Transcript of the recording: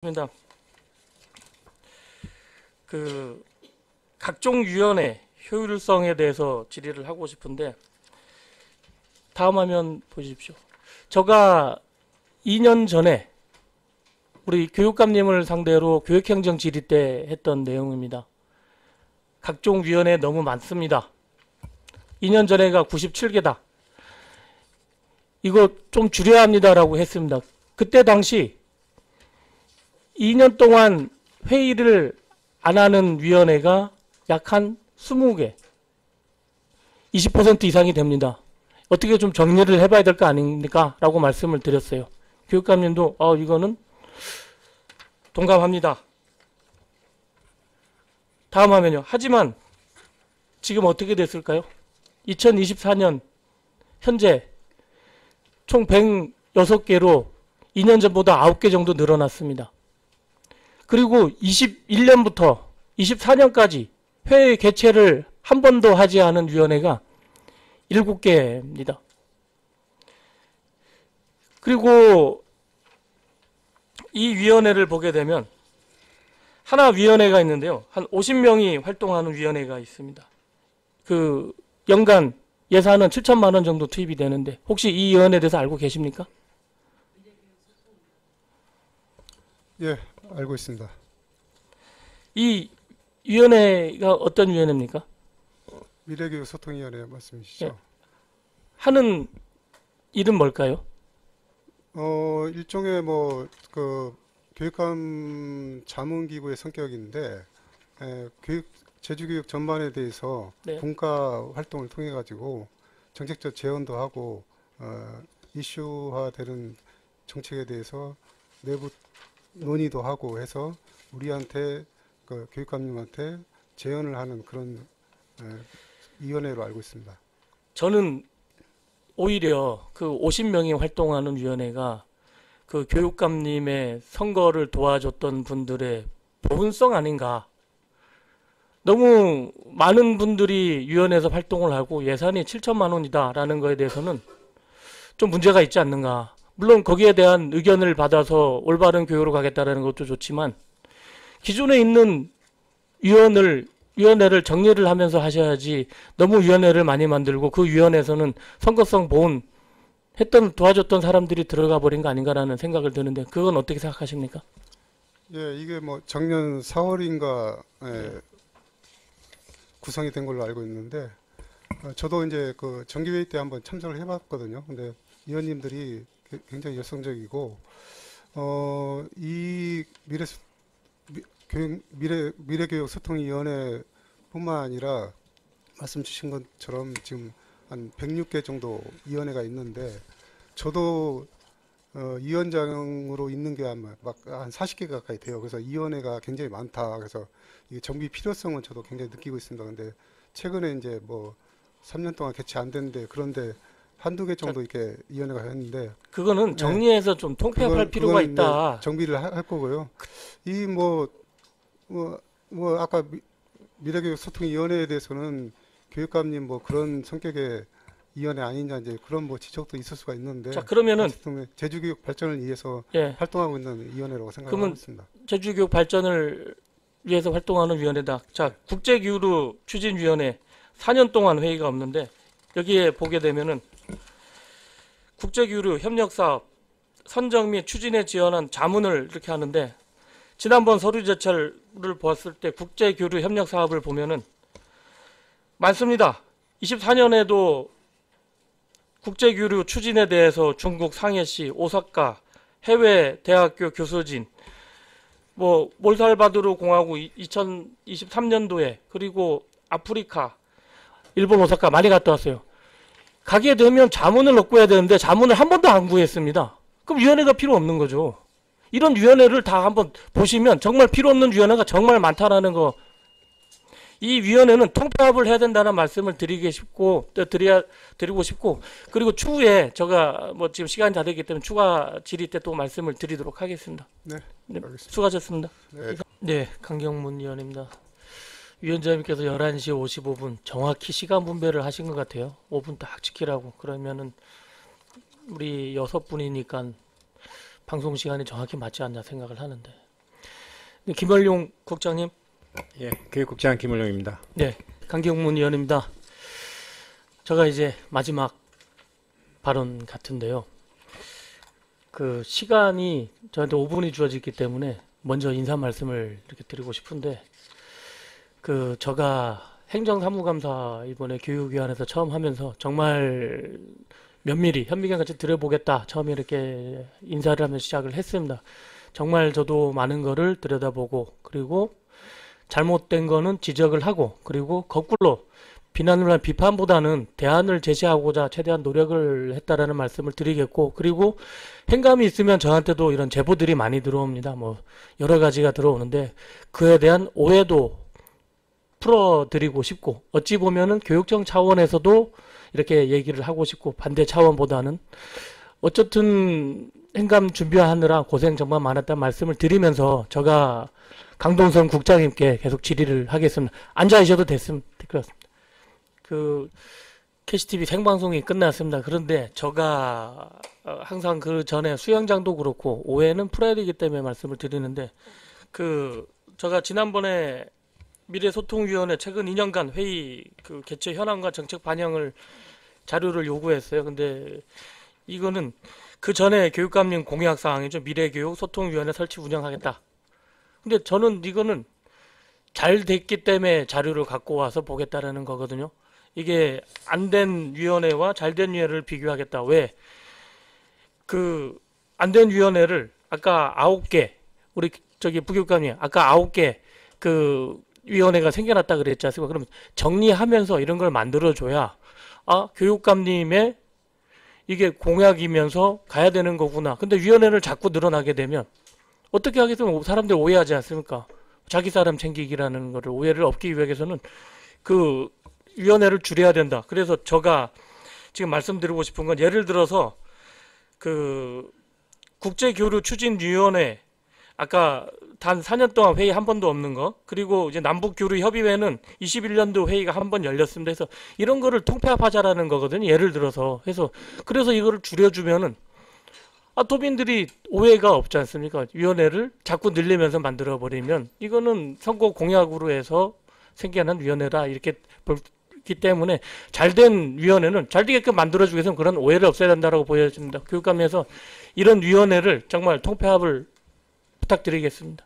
입니다. 각종 위원회 효율성에 대해서 질의를 하고 싶은데, 다음 화면 보십시오. 제가 2년 전에 우리 교육감님을 상대로 교육행정 질의 때 했던 내용입니다. 각종 위원회 너무 많습니다. 2년 전에가 97개다. 이거 좀 줄여야 합니다라고 했습니다. 그때 당시 2년 동안 회의를 안 하는 위원회가 약 한 20개, 20% 이상이 됩니다. 어떻게 좀 정리를 해봐야 될 거 아닙니까? 라고 말씀을 드렸어요. 교육감님도 이거는 동감합니다. 다음 화면요. 하지만 지금 어떻게 됐을까요? 2024년 현재 총 106개로 2년 전보다 9개 정도 늘어났습니다. 그리고 21년부터 24년까지 회의 개최를 한 번도 하지 않은 위원회가 7개입니다. 그리고 이 위원회를 보게 되면 하나 위원회가 있는데요. 한 50명이 활동하는 위원회가 있습니다. 연간 예산은 7천만 원 정도 투입이 되는데 혹시 이 위원회에 대해서 알고 계십니까? 예, 알고 있습니다. 이 위원회가 어떤 위원회입니까? 미래교육소통위원회 말씀이시죠? 예. 하는 일은 뭘까요? 일종의 교육감 자문기구의 성격인데, 제주교육 전반에 대해서 네. 분과 활동을 통해 가지고 정책적 제언도 하고 이슈화되는 정책에 대해서 내부 논의도 하고 해서 우리한테 교육감님한테 제언을 하는 그런 위원회로 알고 있습니다. 저는 오히려 50명이 활동하는 위원회가 교육감님의 선거를 도와줬던 분들의 보훈성 아닌가. 너무 많은 분들이 위원회에서 활동을 하고 예산이 7천만 원이다라는 거에 대해서는 좀 문제가 있지 않는가. 물론 거기에 대한 의견을 받아서 올바른 교육으로 가겠다는 것도 좋지만 기존에 있는 위원회를 정리를 하면서 하셔야지 너무 위원회를 많이 만들고 그 위원회에서는 선거성 보훈 도와줬던 사람들이 들어가 버린 거 아닌가라는 생각을 드는데 그건 어떻게 생각하십니까? 예, 이게 작년 4월인가 구성이 된 걸로 알고 있는데 저도 이제 정기회의 때 한번 참석을 해봤거든요. 근데 위원님들이 굉장히 열성적이고 이 미래교육소통위원회뿐만 아니라 말씀 주신 것처럼 지금 한 106개 정도 위원회가 있는데 저도 위원장으로 있는 게 아마 한 40개 가까이 돼요. 그래서 위원회가 굉장히 많다. 그래서 이 정비 필요성은 저도 굉장히 느끼고 있습니다. 근데 최근에 이제 3년 동안 개최 안 됐는데 그런데 한두 개 정도 이렇게 위원회가 했는데 그거는 정리해서 좀 통폐합할 필요가 있다. 정비를 할 거고요. 이 아까 미래교육소통위원회에 대해서는 교육감님 그런 성격의 위원회 아니냐 이제 그런 지적도 있을 수가 있는데. 자, 그러면은 제주교육 발전을 위해서 활동하고 있는 위원회라고 생각하고 있습니다. 제주교육 발전을 위해서 활동하는 위원회다. 자, 국제기후로 추진위원회 4년 동안 회의가 없는데 여기에 보게 되면은 국제기후로 협력사업 선정 및 추진에 지원한 자문을 이렇게 하는데 지난번 서류 제출을 보았을 때 국제교류 협력 사업을 보면은 많습니다. 24년에도 국제교류 추진에 대해서 중국 상해시, 오사카, 해외 대학교 교수진, 몰살바도르 공화국 2023년도에 그리고 아프리카, 일본 오사카 많이 갔다 왔어요. 가게 되면 자문을 넣고 해야 되는데 자문을 한 번도 안 구했습니다. 그럼 위원회가 필요 없는 거죠. 이런 위원회를 다 한번 보시면 정말 필요 없는 위원회가 정말 많다라는 거. 이 위원회는 통폐합을 해야 된다는 말씀을 드리고 싶고 그리고 추후에 제가 지금 시간이 다 되기 때문에 추가 질의 때 또 말씀을 드리도록 하겠습니다. 네, 알겠습니다. 수고하셨습니다. 네. 네, 강경문 위원입니다. 위원장님께서 11시 55분 정확히 시간 분배를 하신 것 같아요. 5분 딱 지키라고. 그러면은 우리 6분이니까 방송 시간이 정확히 맞지 않나 생각을 하는데 김원룡 국장님. 예, 교육국장 김원룡입니다. 네, 강경문 의원입니다. 제가 이제 마지막 발언 같은데요. 그 시간이 저한테 5분이 주어지기 때문에 먼저 인사 말씀을 이렇게 드리고 싶은데, 그 제가 행정사무감사 이번에 교육위원회에서 처음 하면서 정말 면밀히 현미경같이 들여보겠다 처음에 이렇게 인사를 하면서 시작을 했습니다. 정말 저도 많은 거를 들여다보고, 그리고 잘못된 거는 지적을 하고, 그리고 거꾸로 비난을 한 비판보다는 대안을 제시하고자 최대한 노력을 했다라는 말씀을 드리겠고, 그리고 행감이 있으면 저한테도 이런 제보들이 많이 들어옵니다. 뭐 여러 가지가 들어오는데 그에 대한 오해도 풀어드리고 싶고, 어찌 보면은 교육청 차원에서도 이렇게 얘기를 하고 싶고, 반대 차원보다는 어쨌든 행감 준비하느라 고생 정말 많았다는 말씀을 드리면서 제가 강동선 국장님께 계속 질의를 하겠습니다. 앉아 계셔도 됐습니다. 그렇습니다. 그 캐시TV 생방송이 끝났습니다. 그런데 제가 항상 그 전에 수영장도 그렇고 오해는 풀어야 되기 때문에 말씀을 드리는데, 그 제가 지난번에 미래소통위원회 최근 2년간 회의 그 개최 현황과 정책 반영을 자료를 요구했어요. 근데 이거는 그 전에 교육감님 공약 사항이죠. 미래교육 소통위원회 설치 운영하겠다. 근데 저는 이거는 잘 됐기 때문에 자료를 갖고 와서 보겠다라는 거거든요. 이게 안 된 위원회와 잘 된 위원회를 비교하겠다. 왜? 그 안 된 위원회를 아까 9개, 우리 저기 부교육감님 아까 9개 그 위원회가 생겨났다 그랬지 않습니까? 그럼 정리하면서 이런 걸 만들어줘야, 아, 교육감님의 이게 공약이면서 가야 되는 거구나. 근데 위원회를 자꾸 늘어나게 되면 어떻게 하겠으면 사람들 오해하지 않습니까? 자기 사람 챙기기라는 거를 오해를 없기 위해서는 그 위원회를 줄여야 된다. 그래서 제가 지금 말씀드리고 싶은 건, 예를 들어서 그 국제교류추진위원회 아까 단 4년 동안 회의 한 번도 없는 거, 그리고 이제 남북교류협의회는 21년도 회의가 한 번 열렸습니다. 해서 이런 거를 통폐합하자라는 거거든요. 예를 들어서 해서 그래서 이거를 줄여주면은 도민들이 오해가 없지 않습니까? 위원회를 자꾸 늘리면서 만들어 버리면 이거는 선거 공약으로 해서 생겨난 위원회다 이렇게 보기 때문에, 잘된 위원회는 잘 되게끔 만들어주기 위해서는 그런 오해를 없애야 된다고 보여집니다. 교육감에서 이런 위원회를 정말 통폐합을 부탁드리겠습니다.